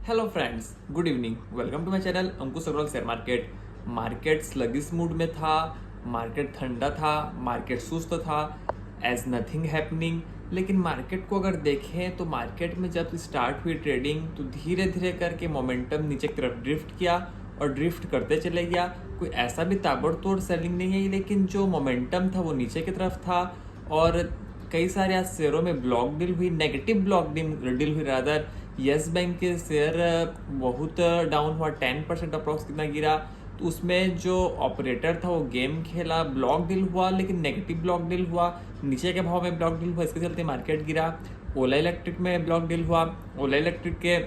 Hello friends, good evening. Welcome to my channel Ankush Agarwal share market. Market sluggish mood में था, market ठंडा था, market सुस्त था, एज नथिंग हैपनिंग। लेकिन मार्केट को अगर देखें तो मार्केट में जब स्टार्ट हुई ट्रेडिंग तो धीरे धीरे करके मोमेंटम नीचे की तरफ ड्रिफ्ट किया और ड्रिफ्ट करते चले गया। कोई ऐसा भी ताबड़तोड़ सेलिंग नहीं है, लेकिन जो मोमेंटम था वो नीचे की तरफ था। और कई सारे आज शेयरों में ब्लॉक डील हुई, नेगेटिव ब्लॉक डील हुई रादर। यस बैंक के शेयर बहुत डाउन हुआ, 10% अप्रॉक्स कितना गिरा। तो उसमें जो ऑपरेटर था वो गेम खेला, ब्लॉक डील हुआ, लेकिन नेगेटिव ब्लॉक डील हुआ, नीचे के भाव में ब्लॉक डील हुआ, इसके चलते मार्केट गिरा। ओला इलेक्ट्रिक में ब्लॉक डील हुआ, ओला इलेक्ट्रिक के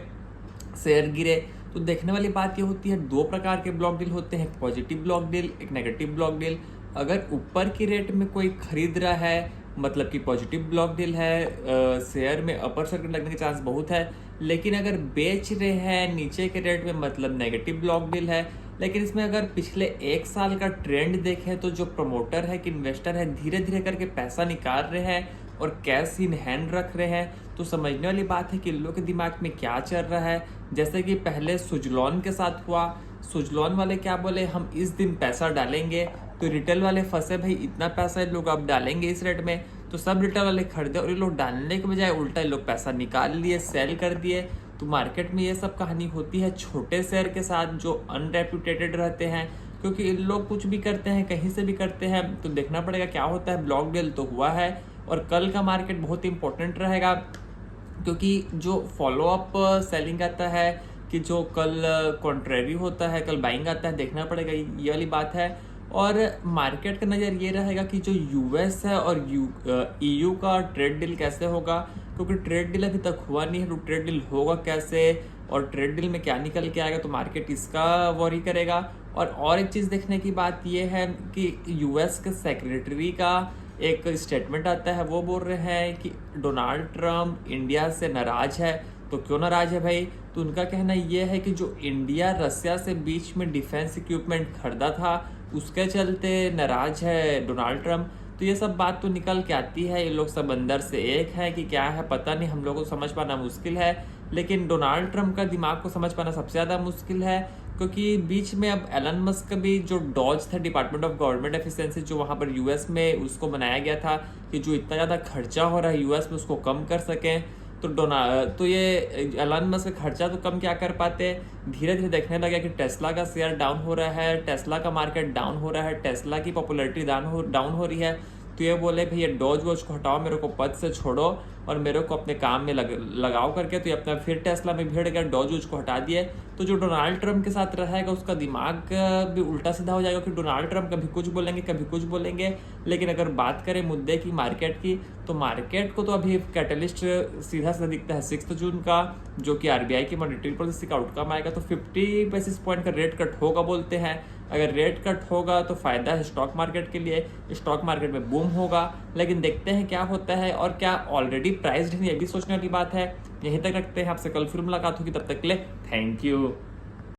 शेयर गिरे। तो देखने वाली बात ये होती है, दो प्रकार के ब्लॉक डील होते हैं, एक पॉजिटिव ब्लॉक डील, एक नेगेटिव ब्लॉक डील। अगर ऊपर की रेट में कोई खरीद रहा है मतलब कि पॉजिटिव ब्लॉक डील है, शेयर में अपर सर्किट लगने के चांस बहुत है। लेकिन अगर बेच रहे हैं नीचे के रेट में मतलब नेगेटिव ब्लॉक डील है। लेकिन इसमें अगर पिछले एक साल का ट्रेंड देखें तो जो प्रमोटर है कि इन्वेस्टर है धीरे धीरे करके पैसा निकाल रहे हैं और कैश इन हैंड रख रहे हैं। तो समझने वाली बात है कि इन लोगों के दिमाग में क्या चल रहा है। जैसे कि पहले सुजलॉन के साथ हुआ, सुजलॉन वाले क्या बोले, हम इस दिन पैसा डालेंगे। तो रिटेल वाले फंसे, भाई इतना पैसा लोग अब डालेंगे इस रेट में। तो सब रिटेल वाले खरीदे और ये लोग डालने के बजाय उल्टा लोग पैसा निकाल लिए, सेल कर दिए। तो मार्केट में ये सब कहानी होती है छोटे शेयर के साथ जो अनरेप्यूटेटेड रहते हैं, क्योंकि इन लोग कुछ भी करते हैं, कहीं से भी करते हैं। तो देखना पड़ेगा क्या होता है। ब्लॉक डील तो हुआ है और कल का मार्केट बहुत इंपॉर्टेंट रहेगा, क्योंकि जो फॉलो अप सेलिंग आता है कि जो कल कॉन्ट्रेरी होता है, कल बाइंग आता है, देखना पड़ेगा, ये वाली बात है। और मार्केट का नज़र ये रहेगा कि जो यूएस है और ईयू का ट्रेड डील कैसे होगा, क्योंकि ट्रेड डील अभी तक हुआ नहीं है। तो ट्रेड डील होगा कैसे और ट्रेड डील में क्या निकल के आएगा, तो मार्केट इसका वॉरी करेगा। और एक चीज़ देखने की बात यह है कि यूएस के सेक्रेटरी का एक स्टेटमेंट आता है, वो बोल रहे हैं कि डोनाल्ड ट्रम्प इंडिया से नाराज है। तो क्यों नाराज है भाई? तो उनका कहना यह है कि जो इंडिया रसिया से बीच में डिफेंस इक्विपमेंट खरीदा था उसके चलते नाराज है डोनाल्ड ट्रम्प। तो ये सब बात तो निकल के आती है, ये लोग सब अंदर से एक है कि क्या है पता नहीं, हम लोगों को समझ पाना मुश्किल है। लेकिन डोनाल्ड ट्रम्प का दिमाग को समझ पाना सबसे ज़्यादा मुश्किल है, क्योंकि बीच में अब एलन मस्क का भी जो डॉज था, डिपार्टमेंट ऑफ गवर्नमेंट एफिशिएंसी, जो वहाँ पर यूएस में उसको बनाया गया था कि जो इतना ज़्यादा खर्चा हो रहा है यूएस में उसको कम कर सकें। तो ये एलन मस्क का खर्चा तो कम क्या कर पाते। धीरे धीरे देखने लगा कि टेस्ला का शेयर डाउन हो रहा है, टेस्ला का मार्केट डाउन हो रहा है, टेस्ला की पॉपुलैरिटी डाउन हो रही है। तो ये बोले भैया डॉज वॉज को हटाओ, मेरे को पद से छोड़ो और मेरे को अपने काम में लगाओ करके। तो ये अपना फिर टेस्ला में भिड़ गया, डॉज वॉज को हटा दिए। तो जो डोनाल्ड ट्रम्प के साथ रहेगा उसका दिमाग भी उल्टा सीधा हो जाएगा कि डोनाल्ड ट्रम्प कभी कुछ बोलेंगे कभी कुछ बोलेंगे। लेकिन अगर बात करें मुद्दे की मार्केट की, तो मार्केट को तो अभी कैटलिस्ट सीधा सीधा दिखता है 6 जून का, जो कि आरबीआई की मॉनेटरी पॉलिसी का आउटकम आएगा। तो 50 बेसिस पॉइंट का रेट कट होगा बोलते हैं। अगर रेट कट होगा तो फायदा है स्टॉक मार्केट के लिए, स्टॉक मार्केट में बूम होगा। लेकिन देखते हैं क्या होता है और क्या ऑलरेडी प्राइस्ड है, ये भी सोचने वाली बात है। यहीं तक रखते हैं, आपसे कल फिर मुलाकात होगी, तब तक के लिए थैंक यू।